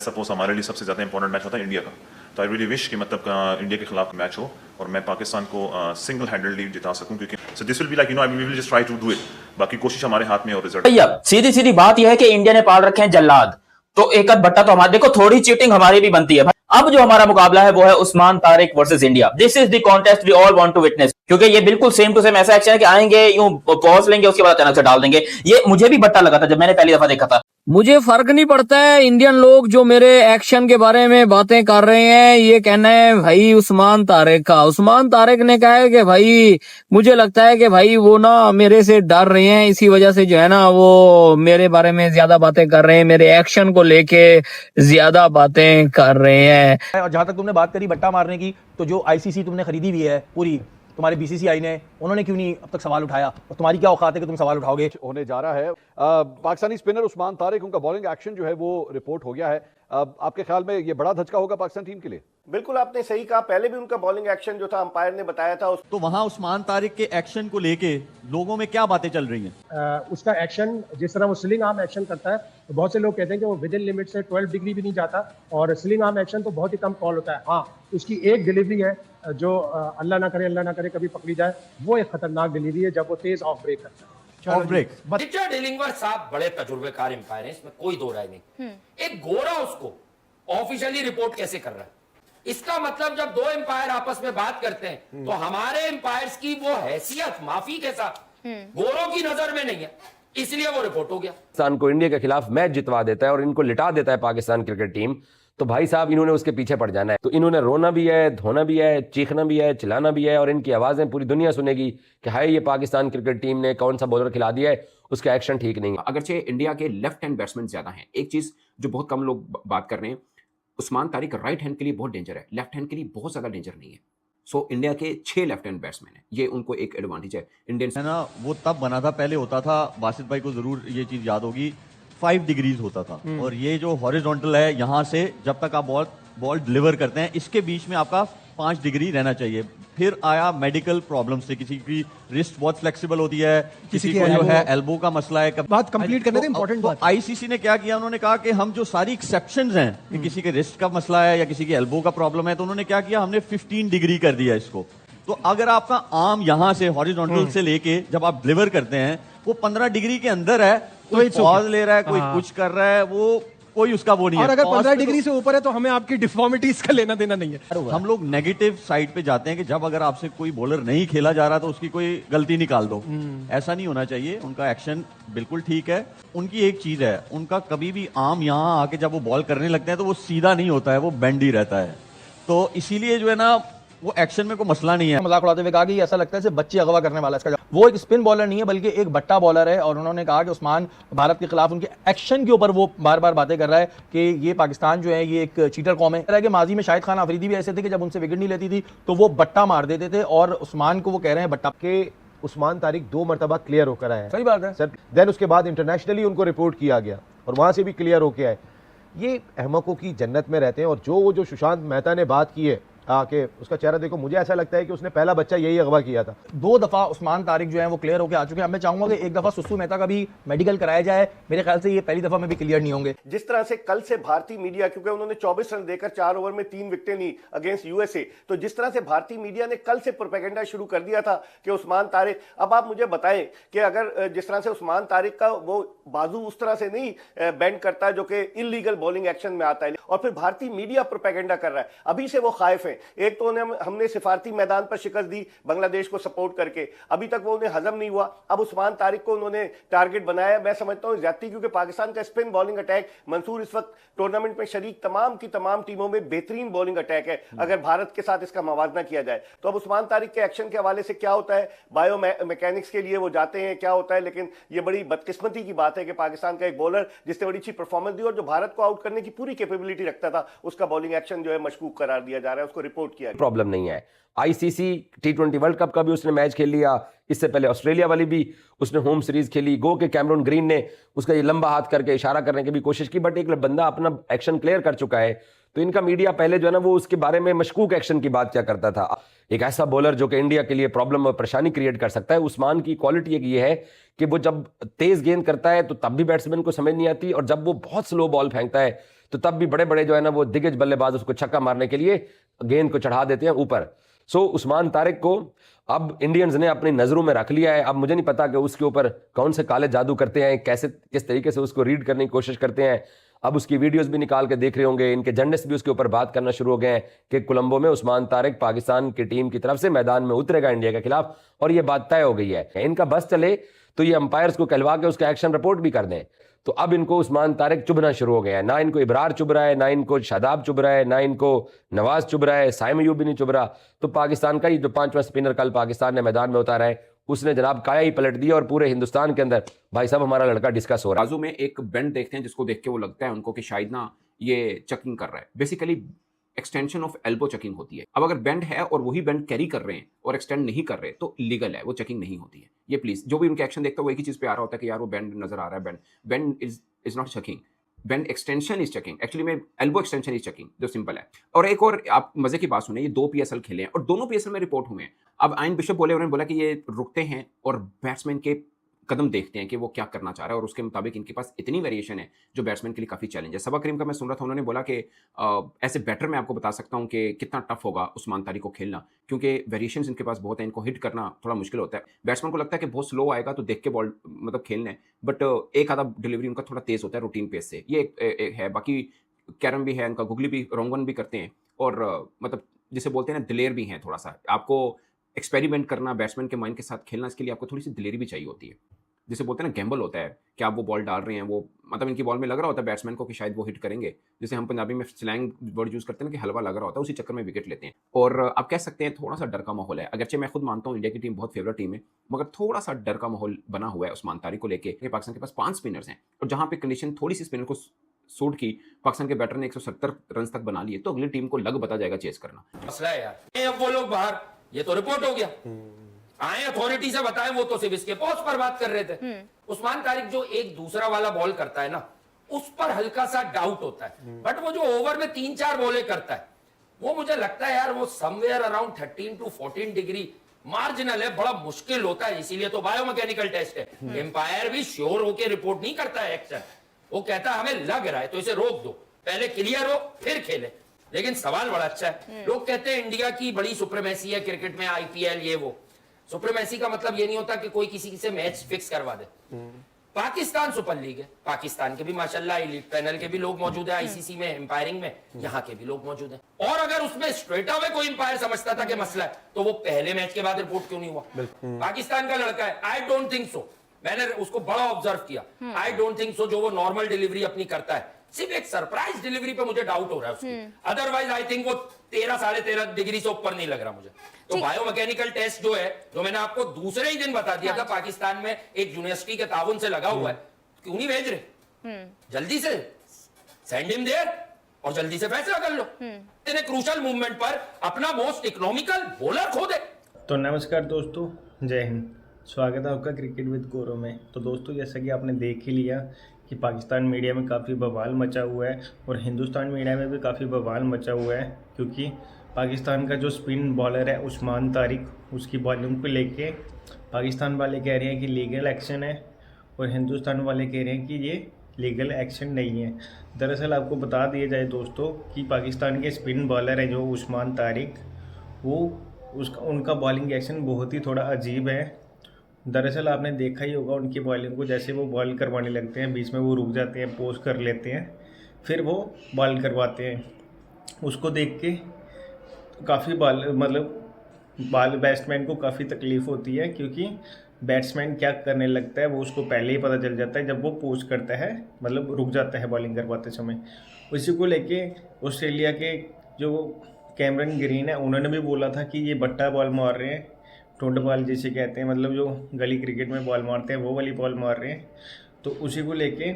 Suppose हमारे लिए सबसे ज़्यादा इंपॉर्टेंट मैच होता है इंडिया का, तो आई रियली विश कि मतलब इंडिया के खिलाफ मैच हो और मैं पाकिस्तान को सिंगल हैंडली जिता सकूं, क्योंकि so this will be like you know we will just try to do it, बाकी कोशिश हमारे हाथ में और रिजल्ट। भैया सीधी सीधी बात यह है कि इंडिया ने पाल रखे हैं जल्लाद, तो एक आध बट्टा तो हमारे, देखो थोड़ी चीटिंग हमारी भी बनती है। अब जो हमारा मुकाबला है वो है Usman Tariq versus India. This is the contest we all want to witness, क्योंकि ये बिल्कुल सेम टू सेम ऐसा एक्शन है कि आएंगे यूं पॉज लेंगे उसके बाद अचानक से डाल देंगे। ये मुझे भी बट्टा लगा था जब मैंने पहली दफा देखा था। मुझे फर्क नहीं पड़ता है इंडियन लोग जो मेरे एक्शन के बारे में बातें कर रहे हैं। ये कहना है भाई उस्मान तारिक का, उस्मान तारिक ने कहा है कि भाई मुझे लगता है कि भाई वो ना मेरे से डर रहे हैं, इसी वजह से जो है ना वो मेरे बारे में ज्यादा बातें कर रहे हैं, मेरे एक्शन को लेके ज्यादा बातें कर रहे हैं। और जहां तक तुमने बात करी बट्टा मारने की, तो जो आईसीसी तुमने खरीदी हुई है पूरी तुम्हारे बीसीसीआई ने, उन्होंने क्यों नहीं अब तक सवाल उठाया? और तुम्हारी क्या औकात है कि तुम सवाल उठाओगे? होने जा रहा है पाकिस्तानी स्पिनर उस्मान तारिक, उनका बॉलिंग एक्शन जो है वो रिपोर्ट हो गया है। आपके ख्याल में ये बड़ा धचका होगा पाकिस्तान टीम के लिए? बिल्कुल आपने सही कहा, पहले भी उनका बॉलिंग एक्शन जो था अंपायर ने बताया था तो वहां उस्मान तारिक के एक्शन को लेके लोगों में क्या बातें चल रही हैं? उसका एक्शन जिस तरह वो स्लिंग आर्म एक्शन करता है, तो बहुत से लोग कहते हैं कि वो विद इन लिमिट से 12 डिग्री भी नहीं जाता, और स्लिंग आर्म एक्शन तो बहुत ही कम कॉल होता है। हाँ, उसकी एक डिलीवरी है जो अल्लाह ना करे कभी पकड़ी जाए, वो एक खतरनाक डिलीवरी है जब वो तेज ऑफ ब्रेक करता है। ऑफ ब्रेक रिचर्ड डिलिंगवर साहब बड़े तजुर्बेकार एम्पायर हैं, इसमें कोई दो राय नहीं। एक गोरा उसको ऑफिशियली रिपोर्ट कैसे कर रहा है? इसका मतलब जब दो एम्पायर आपस में बात करते हैं तो हमारे एम्पायर्स की वो हैसियत माफी के साथ गोरों की नजर में नहीं है, इसलिए वो रिपोर्ट हो गया। पाकिस्तान को इंडिया के खिलाफ मैच जितवा देता है और इनको लिटा देता है पाकिस्तान क्रिकेट टीम, तो भाई साहब इन्होंने उसके पीछे पड़ जाना है। तो इन्होंने रोना भी है, धोना भी है, चीखना भी है, चिल्लाना भी है, और इनकी आवाजें पूरी दुनिया सुनेगी कि हाय ये पाकिस्तान क्रिकेट टीम ने कौन सा बॉलर खिला दिया है, उसका एक्शन ठीक नहीं है। अगरचे इंडिया के लेफ्ट हैंड बैट्समैन ज्यादा हैं, एक चीज जो बहुत कम लोग बात कर रहे हैं, उस्मान तारिक राइट हैंड के लिए बहुत डेंजर है, लेफ्ट हैंड के लिए बहुत ज्यादा डेंजर नहीं है। सो इंडिया के 6 लेफ्ट हैंड बैट्समैन हैं, ये उनको एक एडवांटेज है। इंडियन है ना, वो तब बना था, पहले होता था, बासित भाई को जरूर ये चीज याद होगी, 5 डिग्रीज होता था, और ये जो हॉरिजॉन्टल है यहां से जब तक आप बॉल डिलीवर करते हैं इसके बीच में आपका 5 डिग्री रहना चाहिए। फिर आया मेडिकल प्रॉब्लम से, किसी की रिस्ट बहुत फ्लेक्सिबल होती है, किसी को जो है एल्बो का मसला है। बात कंप्लीट करने दें, इंपॉर्टेंट बात। आईसीसी ने क्या किया, उन्होंने कहा कि हम जो सारी एक्सेप्शंस हैं कि किसी के रिस्ट का मसला है या किसी के एल्बो का प्रॉब्लम है, तो उन्होंने क्या किया, हमने 15 डिग्री कर दिया इसको। तो अगर आपका आर्म यहां से हॉरिजॉन्टल से लेके जब आप डिलीवर करते हैं वो 15 डिग्री के अंदर है, कोई पॉज ले रहा है, कोई कुछ कर रहा है, वो कोई उसका वो नहीं है। और अगर 15 डिग्री से ऊपर है तो हमें आपकी डिफॉर्मिटीज का लेना देना नहीं है। हम लोग नेगेटिव साइड पे जाते हैं कि जब अगर आपसे कोई बॉलर नहीं खेला जा रहा तो उसकी कोई गलती निकाल दो, ऐसा नहीं होना चाहिए। उनका एक्शन बिल्कुल ठीक है। उनकी एक चीज है, उनका कभी भी आर्म यहाँ आके जब वो बॉल करने लगते हैं तो वो सीधा नहीं होता है, वो बेंड ही रहता है। तो इसीलिए जो है ना वो एक्शन में कोई मसला नहीं है। मजाक उड़ाते हुए कहा कि ऐसा लगता है जैसे बच्चे अगवा करने वाला है इसका। वो एक स्पिन बॉलर नहीं है बल्कि एक बट्टा बॉलर है, और उन्होंने कहा कि उस्मान भारत के खिलाफ उनके एक्शन के ऊपर वो बार बार बातें कर रहा है कि ये पाकिस्तान जो है ये एक चीटर कौम है। कि माजी में शाहिद खान अफरीदी भी ऐसे थे कि जब उनसे विकेट नहीं लेती थी तो वो बट्टा मार देते थे, और उस्मान को वो कह रहे हैं बट्टा के। उस्मान तारिक 2 मरतबा क्लियर होकर आए। सही बात है सर। देन उसके बाद इंटरनेशनली उनको रिपोर्ट किया गया और वहां से भी क्लियर होके आए। ये अहमकों की जन्नत में रहते हैं। और जो सुशांत मेहता ने बात की है कि उसका चेहरा देखो, मुझे ऐसा लगता है कि उसने पहला बच्चा यही अगवा किया था। 2 दफा उस्मान तारिक जो है वो क्लियर होकर आ चुके हैं। अब मैं चाहूंगा कि एक दफा सुसु मेहता का भी मेडिकल कराया जाए। मेरे ख्याल से ये पहली दफा में भी क्लियर नहीं होंगे। जिस तरह से कल से भारतीय मीडिया, क्योंकि उन्होंने 24 रन देकर 4 ओवर में 3 विकेटें ली अगेंस्ट यूएसए, तो जिस तरह से भारतीय मीडिया ने कल से प्रोपेगेंडा शुरू कर दिया था कि उस्मान तारिक, अब आप मुझे बताएं कि अगर जिस तरह से उस्मान तारिक का वो बाजू उस तरह से नहीं बेंड करता है जो कि इलीगल बॉलिंग एक्शन में आता है, और फिर भारतीय मीडिया प्रोपेगेंडा कर रहा है, अभी से वो खाइफ है। एक तो हमने सिफारती मैदान पर शिकस्त दी बांग्लादेश को सपोर्ट करके, अभी तक वो उन्हें हजम नहीं हुआ। अब उस्मान तारिक को उन्होंने टारगेट बनाया। मैं समझता हूं ज्यादती, क्योंकि पाकिस्तान का स्पिन बॉलिंग अटैक, मंसूर इस वक्त टूर्नामेंट में शरीक तमाम की तमाम टीमों में बेहतरीन बॉलिंग अटैक है अगर भारत के साथ इसका मवाजना किया जाए। तो अब उस्मान तारिक के एक्शन के हवाले से क्या होता है, बायो मैकेनिक्स के लिए वो जाते हैं, क्या होता है। लेकिन ये बड़ी बदकिस्मती की बात है कि पाकिस्तान का एक बॉलर जिसने बड़ी अच्छी परफॉर्मेंस दी और जो भारत को आउट करने की पूरी कैपेबिलिटी रखता था, उसका बॉलिंग एक्शन जो है मशकूक करार दिया जा रहा है, उसको रिपोर्ट किया। प्रॉब्लम नहीं है। आईसीसी T20 वर्ल्ड कप का भी उसने मैच खेल लिया, इससे पहले ऑस्ट्रेलिया वाली भी उसने होम सीरीज खेली। गो के कैमरून ग्रीन ने उसका ये लंबा हाथ करके इशारा करने की भी कोशिश की, बट एक बंदा अपना एक्शन क्लियर कर चुका है। तो इनका मीडिया पहले जो है ना वो उसके बारे में मशकूक एक्शन की बात क्या करता था। एक ऐसा बॉलर जो कि इंडिया के लिए प्रॉब्लम और परेशानी क्रिएट कर सकता है। उस्मान की क्वालिटी एक ये है कि वो जब तेज गेंद करता है तो तब भी बैट्समैन को समझ नहीं आती, और जब वो बहुत स्लो बॉल फेंकता है तो तब भी बड़े बड़े जो है ना वो दिग्गज बल्लेबाज उसको छक्का मारने के लिए गेंद को चढ़ा देते हैं ऊपर। सो उस्मान तारिक को अब इंडियंस ने अपनी नजरों में रख लिया है। अब मुझे नहीं पता कि उसके ऊपर कौन से काले जादू करते हैं, कैसे किस तरीके से उसको रीड करने की कोशिश करते हैं। अब उसकी वीडियोस भी निकाल के देख रहे होंगे, इनके जर्नलिस्ट भी उसके ऊपर बात करना शुरू हो गए हैं कि कोलंबो में उस्मान तारिक पाकिस्तान की टीम की तरफ से मैदान में उतरेगा इंडिया के खिलाफ, और ये बात तय हो गई है। इनका बस चले तो ये अंपायर्स को कहलवा के उसका एक्शन रिपोर्ट भी कर दें। तो अब इनको उस्मान तारिक चुभना शुरू हो गया है। ना इनको इब्रार चुभ रहा है, ना इनको शादाब चुभ रहा है, ना इनको नवाज चुभ रहा है, साइम अयूब भी नहीं चुभ रहा। तो पाकिस्तान का ही जो 5वां स्पिनर कल पाकिस्तान ने मैदान में उतारा है, उसने जनाब काया ही पलट दिया, और पूरे हिंदुस्तान के अंदर भाई साहब हमारा लड़का डिस्कस हो रहा है। बाजू में एक बेंड देखते हैं जिसको देख के वो लगता है उनको कि शायद ना ये चकिंग कर रहा है। Basically extension of elbow checking होती है। अब अगर बेंड है और वही बेंड कैरी कर रहे हैं और एक्सटेंड नहीं कर रहे तो इलीगल है, वो चेकिंग नहीं होती है। ये प्लीज जो भी उनके एक्शन देखता है वो एक ही चीज पे आ रहा होता है कि यार वो बेंड नजर आ रहा है, bend is not checking, bend extension is checking. Actually में एल्बो एक्सटेंशन इज चेकिंग, जो सिंपल है। और एक और आप मजे की बात सुने, ये 2 PSL खेले हैं और दोनों PSL में रिपोर्ट हुए हैं। अब आयन बिशप बोले, उन्होंने बोला कि ये रुकते हैं और बैट्समैन के कदम देखते हैं कि वो क्या करना चाह रहा है, और उसके मुताबिक इनके पास इतनी वेरिएशन है जो बैट्समैन के लिए काफी चैलेंज है। सबा करीम का मैं सुन रहा था, उन्होंने बोला कि ऐसे बैटर मैं आपको बता सकता हूं कि कितना टफ होगा उस्मान तारिक को खेलना, क्योंकि वेरिएशंस इनके पास बहुत है, इनको हिट करना थोड़ा मुश्किल होता है। बैट्समैन को लगता है कि बहुत स्लो आएगा तो देख के बॉल मतलब खेलना है, बट एक आधा डिलीवरी उनका थोड़ा तेज होता है रूटीन पेस से, ये एक है। बाकी कैरम भी है उनका, गुगली भी, रोंगन भी करते हैं, और मतलब जिसे बोलते हैं ना दिलेर भी हैं थोड़ा सा। आपको एक्सपेरिमेंट करना, बैट्समैन के माइंड के साथ खेलना, इसके लिए आपको थोड़ी सी दिलेरी भी चाहिए होती है। जिसे बोलते हैं ना गैम्बल होता है कि आप वो बॉल डाल रहे हैं, वो मतलब इनकी बॉल में लग रहा होता है बैट्समैन को कि शायद वो हिट करेंगे, जैसे हम पंजाबी में स्लैंग वर्ड यूज करते हैं ना कि हलवा लग रहा होता है, उसी चक्कर में विकेट लेते हैं। और आप कह सकते हैं थोड़ा सा डर का माहौल है। अगरचे मैं खुद मानता हूँ इंडिया की टीम बहुत फेवरेट टीम है, मगर थोड़ा सा डर का माहौल बना हुआ है उस्मान तारिक को लेके। पाकिस्तान के पास 5 स्पिनर्स हैं, और जहां पे कंडीशन थोड़ी सी स्पिनर को सूट की, पाकिस्तान के बैटर ने 170 रन तक बना लिए, तो अगली टीम को लग बता जाएगा चेस करना। मसला है यार, अब वो लोग बाहर, ये तो रिपोर्ट हो गया, आए अथॉरिटी से बताएं, वो तो सिर्फ इसके पोस्ट पर बात कर रहे थे। उस्मान तारिक जो एक दूसरा वाला बॉल करता है ना, उस पर हल्का सा डाउट होता है, बट वो जो ओवर में 3-4 बॉलें करता है, वो मुझे लगता है यार वो somewhere around 13 to 14 degree marginal है, बड़ा मुश्किल होता है। इसीलिए तो बायोमैकेनिकल टेस्ट है। एम्पायर भी श्योर होकर रिपोर्ट नहीं करता है एक्शन, वो कहता है हमें लग रहा है तो इसे रोक दो, पहले क्लियर हो फिर खेले। लेकिन सवाल बड़ा अच्छा है, लोग कहते हैं इंडिया की बड़ी सुप्रीमेसी है क्रिकेट में, IPL ये वो। सुप्रीमेसी का मतलब ये नहीं होता कि कोई किसी से मैच फिक्स करवा दे। पाकिस्तान सुपर लीग है, पाकिस्तान के भी माशाल्लाह एलीट पैनल के भी लोग मौजूद है, ICC में एम्पायरिंग में, यहाँ के भी लोग मौजूद हैं। और अगर उसमें स्ट्रेट अवे कोई एम्पायर समझता था कि मसला है, तो वो पहले मैच के बाद रिपोर्ट क्यों नहीं हुआ? पाकिस्तान का लड़का है, आई डोंट थिंक सो, मैंने उसको बड़ा ऑब्जर्व किया, आई डोंट थिंक सो जो वो नॉर्मल डिलीवरी अपनी करता है, सिर्फ एक सरप्राइज डिलीवरी पे मुझे डाउट हो रहा है उसकी। अदरवाइज आई थिंक वो 13-13.5 डिग्री से ऊपर नहीं लग रहा मुझे। तो बायोमैकेनिकल टेस्ट जो है, जो मैंने आपको दूसरे ही दिन बता दिया था, पाकिस्तान में एक यूनिवर्सिटी के ताउन से लगा हुआ है, क्यों नहीं भेज रहे? जल्दी से सेंड हिम देयर और जल्दी से फैसला कर लो। इतने क्रूशल मूवमेंट पर अपना मोस्ट इकोनॉमिकल बॉलर खो दे। तो नमस्कार दोस्तों, जय हिंद, स्वागत है आपका क्रिकेट विद गौरव में। तो दोस्तों, जैसा कि आपने देख ही लिया कि पाकिस्तान मीडिया में काफ़ी बवाल मचा हुआ है और हिंदुस्तान मीडिया में भी काफ़ी बवाल मचा हुआ है, क्योंकि पाकिस्तान का जो स्पिन बॉलर है उस्मान तारिक, उसकी बॉलिंग को लेके पाकिस्तान वाले कह रहे हैं कि लीगल एक्शन है और हिंदुस्तान वाले कह रहे हैं कि ये लीगल एक्शन नहीं है। दरअसल आपको बता दिया जाए दोस्तों कि पाकिस्तान के स्पिन बॉलर है जो उस्मान तारिक, वो उनका बॉलिंग एक्शन बहुत ही थोड़ा अजीब है। दरअसल आपने देखा ही होगा उनकी बॉलिंग को, जैसे वो बॉल करवाने लगते हैं बीच में वो रुक जाते हैं, पोज कर लेते हैं, फिर वो बॉल करवाते हैं। उसको देख के काफ़ी बॉल बैट्समैन को काफ़ी तकलीफ़ होती है, क्योंकि बैट्समैन क्या करने लगता है वो उसको पहले ही पता चल जाता है जब वो पोज करता है, मतलब रुक जाता है बॉलिंग करवाते समय। उसी को लेके ऑस्ट्रेलिया के जो कैमरन ग्रीन है उन्होंने भी बोला था कि ये बट्टा बॉल मार रहे हैं, टोंड बॉल जिसे कहते हैं, मतलब जो गली क्रिकेट में बॉल मारते हैं वो वाली बॉल मार रहे हैं। तो उसी को लेके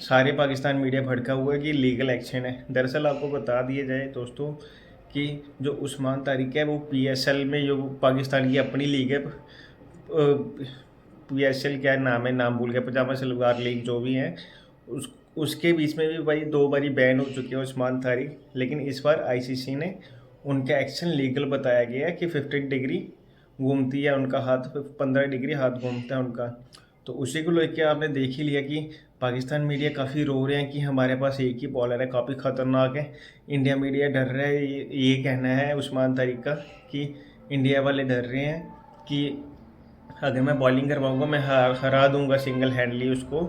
सारे पाकिस्तान मीडिया भड़का हुआ है कि लीगल एक्शन है। दरअसल आपको बता दिया जाए दोस्तों कि जो उस्मान तारिक है वो PSL में, जो पाकिस्तान की अपनी लीग है, PSL क्या नाम है, नाम भूल गया, पजामा सलवार लीग जो भी है, उसके बीच में भी भाई 2 बारी बैन हो चुके हैं उस्मान तारिक। लेकिन इस बार ICC ने उनका एक्शन लीगल बताया गया है कि 15 डिग्री घूमती है उनका हाथ, 15 डिग्री हाथ घूमता है उनका। तो उसी को लेकर आपने देख ही लिया कि पाकिस्तान मीडिया काफ़ी रो रहे हैं कि हमारे पास एक ही बॉलर है, काफ़ी ख़तरनाक है। इंडिया मीडिया डर रहा है, ये कहना है उस्मान तारिक का कि इंडिया वाले डर रहे हैं कि अगर मैं बॉलिंग करवाऊंगा मैं हरा दूंगा सिंगल हैंडली उसको।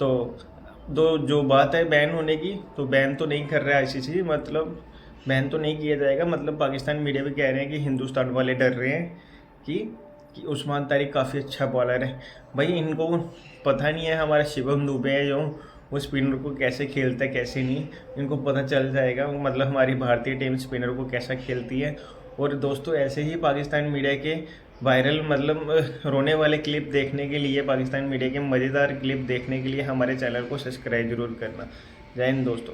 तो जो बात है बैन होने की, तो बैन तो नहीं कर रहा है ICC, मतलब बैन तो नहीं किया जाएगा। मतलब पाकिस्तान मीडिया भी कह रहे हैं कि हिंदुस्तान वाले डर रहे हैं कि उस्मान तारिक काफ़ी अच्छा बॉलर है। भाई इनको पता नहीं है हमारा शिवम दुबे है जो वो स्पिनर को कैसे खेलता है कैसे नहीं, इनको पता चल जाएगा मतलब हमारी भारतीय टीम स्पिनर को कैसा खेलती है। और दोस्तों ऐसे ही पाकिस्तान मीडिया के वायरल मतलब रोने वाले क्लिप देखने के लिए, पाकिस्तान मीडिया के मज़ेदार क्लिप देखने के लिए हमारे चैनल को सब्सक्राइब जरूर करना। जय हिंद दोस्तों।